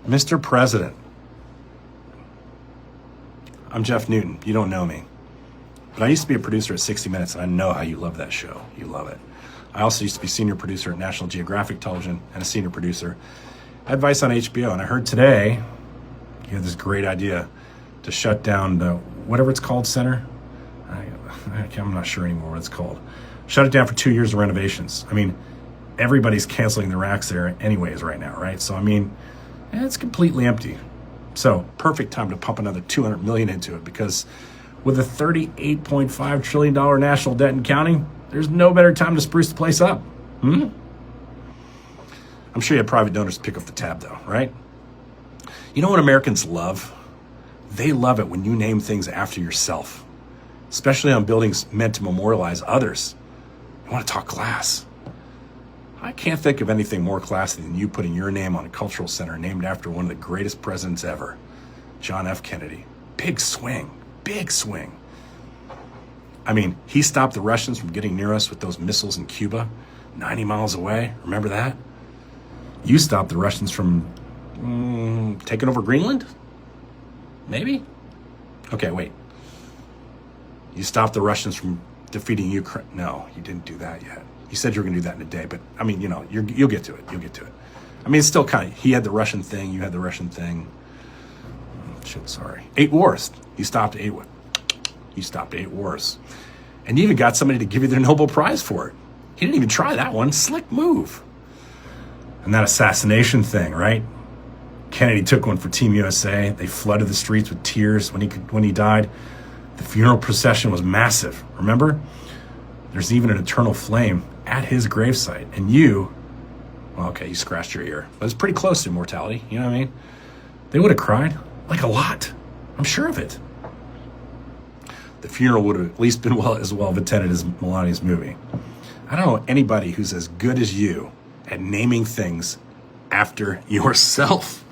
Mr. President, I'm Jeff Newton. You don't know me. But I used to be a producer at 60 Minutes, and I know how you love that show. You love it. I also used to be senior producer at National Geographic Television and a senior producer at Vice on HBO. And I heard today you have this great idea to shut down the, whatever it's called, center. I'm not sure anymore what it's called. Shut it down for 2 years of renovations. I mean, everybody's canceling their acts there anyways right now, right? So, I mean, it's completely empty. So, perfect time to pump another $200 million into it, because with a $38.5 trillion national debt and counting, there's no better time to spruce the place up. I'm sure you have private donors to pick up the tab, though, right? You know what Americans love? They love it when you name things after yourself, especially on buildings meant to memorialize others. You want to talk class? I can't think of anything more classy than you putting your name on a cultural center named after one of the greatest presidents ever, John F. Kennedy. Big swing, big swing. I mean, he stopped the Russians from getting near us with those missiles in Cuba, 90 miles away. Remember that? You stopped the Russians from taking over Greenland? Maybe? Okay, wait. You stopped the Russians from defeating Ukraine. No, you didn't do that yet. You said you were going to do that in a day, but I mean, you know, you'll get to it. You'll get to it. I mean, it's still kind of, he had the Russian thing, you had the Russian thing. Shit, sorry. 8 wars. You stopped 8. You stopped 8 wars. And you even got somebody to give you their Nobel Prize for it. He didn't even try that one. Slick move. And that assassination thing, right? Kennedy took one for Team USA. They flooded the streets with tears when he died. The funeral procession was massive. Remember? There's even an eternal flame at his gravesite. And you, well, okay, you scratched your ear. But it's pretty close to immortality. You know what I mean? They would have cried. Like a lot. I'm sure of it. The funeral would have at least been as well attended as Melania's movie. I don't know anybody who's as good as you at naming things after yourself.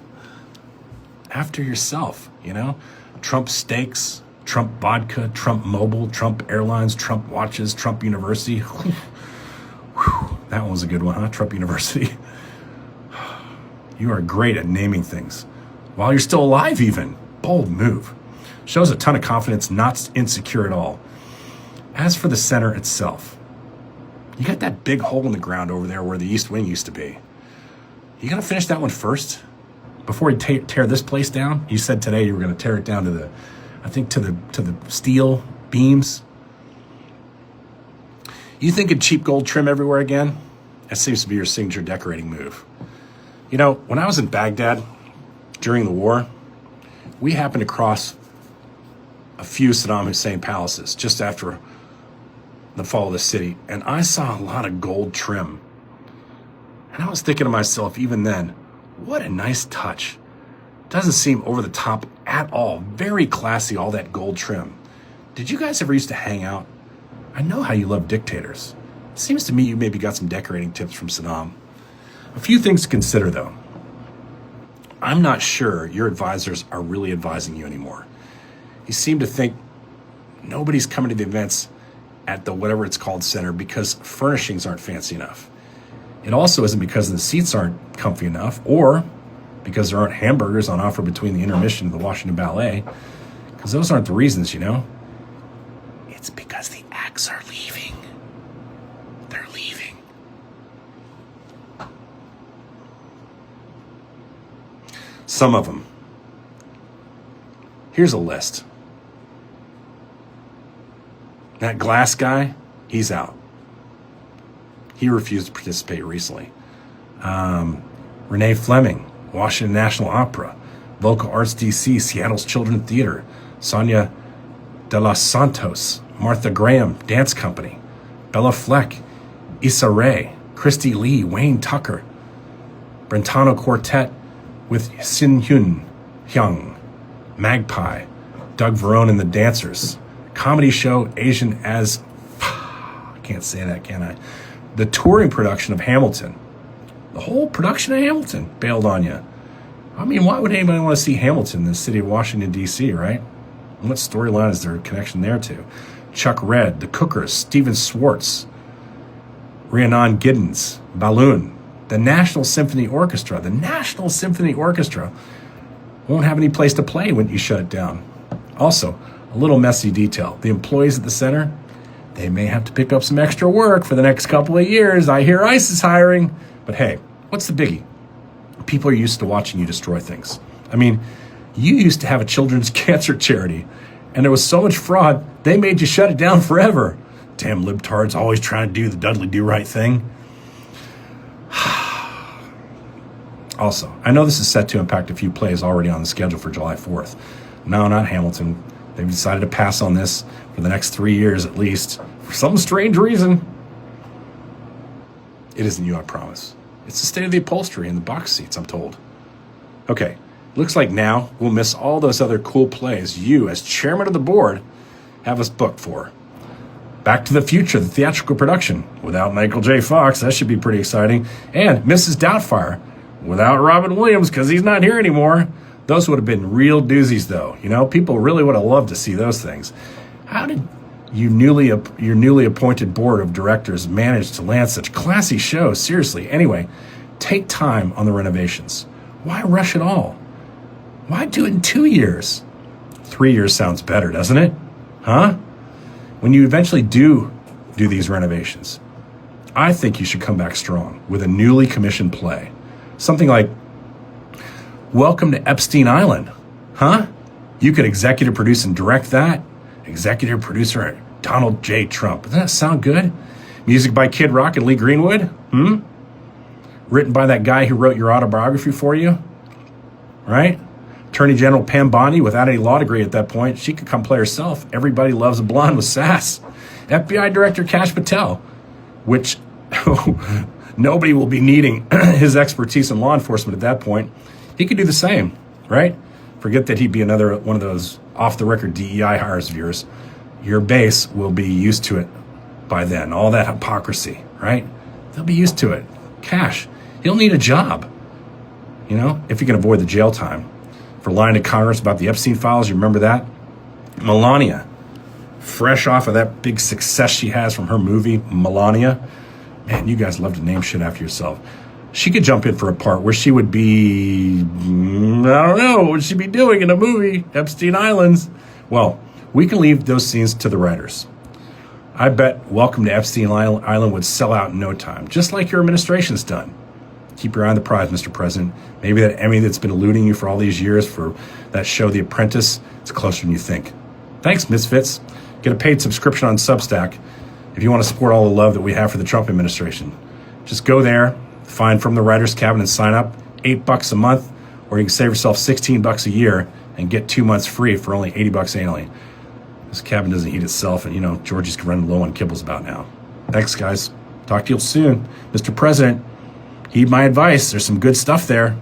After yourself, you know? Trump Steaks, Trump Vodka, Trump Mobile, Trump Airlines, Trump Watches, Trump University. Whew, that one was a good one, huh? Trump University. You are great at naming things. While you're still alive even. Bold move. Shows a ton of confidence, not insecure at all. As for the center itself, you got that big hole in the ground over there where the East Wing used to be. You gotta finish that one first before you tear this place down. You said today you were gonna tear it down to the steel beams. You thinking cheap gold trim everywhere again? That seems to be your signature decorating move. You know, when I was in Baghdad during the war, we happened to cross a few Saddam Hussein palaces just after the fall of the city, and I saw a lot of gold trim. And I was thinking to myself, even then, what a nice touch. Doesn't seem over the top at all. Very classy, all that gold trim. Did you guys ever used to hang out? I know how you love dictators. Seems to me you maybe got some decorating tips from Saddam. A few things to consider, though. I'm not sure your advisors are really advising you anymore. You seem to think nobody's coming to the events at the whatever it's called center because furnishings aren't fancy enough. It also isn't because the seats aren't comfy enough or because there aren't hamburgers on offer between the intermission and the Washington Ballet, because those aren't the reasons, you know. It's because the acts are leaving. They're leaving. Some of them. Here's a list. That Glass guy, he's out. He refused to participate recently. Renee Fleming, Washington National Opera. Vocal Arts DC, Seattle's Children's Theater. Sonia de los Santos, Martha Graham, Dance Company. Bella Fleck, Issa Rae, Christy Lee, Wayne Tucker. Brentano Quartet with Sin Hyun, Magpie, Doug Verone and the Dancers. Comedy show Asian as... I can't say that, can I? The touring production of Hamilton. The whole production of Hamilton bailed on you. I mean, why would anybody want to see Hamilton in the city of Washington, D.C., right? And what storyline is there a connection there to? Chuck Red, The Cookers, Steven Swartz, Rhiannon Giddens, Balloon, The National Symphony Orchestra won't have any place to play when you shut it down. Also, a little messy detail. The employees at the center, they may have to pick up some extra work for the next couple of years. I hear ICE is hiring. But hey, what's the biggie? People are used to watching you destroy things. I mean, you used to have a children's cancer charity, and there was so much fraud, they made you shut it down forever. Damn libtards always trying to do the Dudley do-right thing. Also, I know this is set to impact a few plays already on the schedule for July 4th. No, not Hamilton. They've decided to pass on this for the next 3 years at least, for some strange reason. It isn't you, I promise. It's the state of the upholstery and the box seats, I'm told. Okay, looks like now we'll miss all those other cool plays you, as chairman of the board, have us booked for. Back to the Future, the theatrical production, without Michael J. Fox, that should be pretty exciting. And Mrs. Doubtfire, without Robin Williams, because he's not here anymore. Those would have been real doozies, though. You know, people really would have loved to see those things. How did your newly appointed board of directors manage to land such classy shows? Seriously. Anyway, take time on the renovations. Why rush it all? Why do it in 2 years? 3 years sounds better, doesn't it? Huh? When you eventually do these renovations, I think you should come back strong with a newly commissioned play. Something like Welcome to Epstein Island. Huh? You could executive produce and direct that. Executive producer Donald J. Trump. Doesn't that sound good? Music by Kid Rock and Lee Greenwood? Written by that guy who wrote your autobiography for you? Right? Attorney General Pam Bondi, without any law degree at that point, she could come play herself. Everybody loves a blonde with sass. FBI Director Kash Patel, which nobody will be needing his expertise in law enforcement at that point. He could do the same, right? Forget that he'd be another one of those off-the-record DEI hires of yours. Your base will be used to it by then. All that hypocrisy, right? They'll be used to it. Cash, he'll need a job, you know, if he can avoid the jail time. For lying to Congress about the Epstein Files, you remember that? Melania, fresh off of that big success she has from her movie, Melania. Man, you guys love to name shit after yourself. She could jump in for a part where she would be, I don't know, what would she be doing in a movie, Epstein Islands? Well, we can leave those scenes to the writers. I bet Welcome to Epstein Island would sell out in no time, just like your administration's done. Keep your eye on the prize, Mr. President. Maybe that Emmy that's been eluding you for all these years for that show, The Apprentice, it's closer than you think. Thanks, Misfits. Get a paid subscription on Substack if you want to support all the love that we have for the Trump administration. Just go there, find From the Writer's Cabin and sign up. $8 a month, or you can save yourself $16 a year and get 2 months free for only $80 annually. This cabin doesn't eat itself, and, you know, Georgie's running low on kibbles about now. Thanks, guys. Talk to you soon. Mr. President, heed my advice. There's some good stuff there.